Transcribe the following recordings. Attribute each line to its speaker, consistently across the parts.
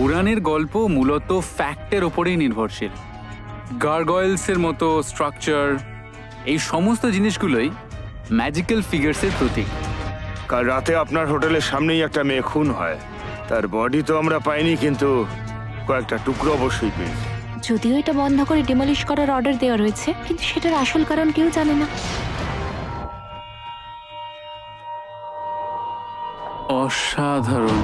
Speaker 1: পুরাণের গল্প মূলত ফ্যাক্টের ওপরেই নির্ভরশীল। গার্গয়েলসের মতো স্ট্রাকচার, এই সমস্ত জিনিসগুলোই ম্যাজিক্যাল ফিগার্সের প্রতীক।
Speaker 2: কাল রাতে আপনার হোটেলের সামনেই একটা মেয়ে খুন হয়। তার বডি তো আমরা পাইনি, কিন্তু কয়েকটা টুকরো অবশ্যই পেয়েছি।
Speaker 3: যদিও এটা বন্ধ করে ডিমলিশ করার অর্ডার দেওয়া রয়েছে, কিন্তু সেটার আসল কারণ কেউ জানে না।
Speaker 1: অসাধারণ।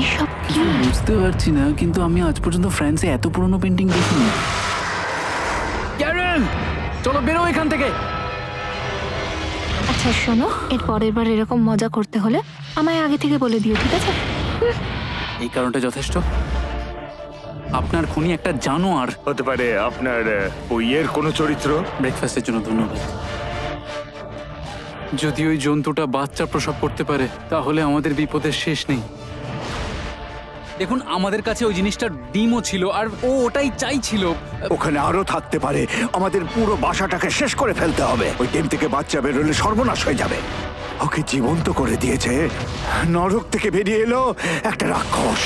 Speaker 3: এসব কি?
Speaker 1: বুঝতে পারছি না, কিন্তু আমি আজ পর্যন্ত ফ্রান্সে এত পুরনো পেন্টিং দেখিনি। ক্যারেন, চলো বেরো এখান থেকে।
Speaker 3: আচ্ছা শোনো, এর পরের বার এরকম মজা করতে হলে আমায় আগে থেকে বলে দিও, ঠিক আছে?
Speaker 1: এই কারণটা যথেষ্ট। আপনার খুনি একটা জানোয়ার।
Speaker 2: হতে পারে আপনার বইয়ের কোনো চরিত্র।
Speaker 1: ব্রেকফাস্টের জন্য ধন্যবাদ। যদি ওই জন্তুটা বাচ্চা প্রসব করতে পারে, তাহলে আমাদের বিপদের শেষ নেই। দেখুন, আমাদের কাছে ওই জিনিসটার ডিমও ছিল, আর ও ওটাই চাইছিল।
Speaker 4: ওখানে আরো থাকতে পারে। আমাদের পুরো বাসাটাকে শেষ করে ফেলতে হবে। ওই ডিম থেকে বাচ্চা বেরোলে সর্বনাশ হয়ে যাবে। ওকে জীবন্ত করে দিয়েছে, নরক থেকে বেরিয়ে এলো একটা রাক্ষস।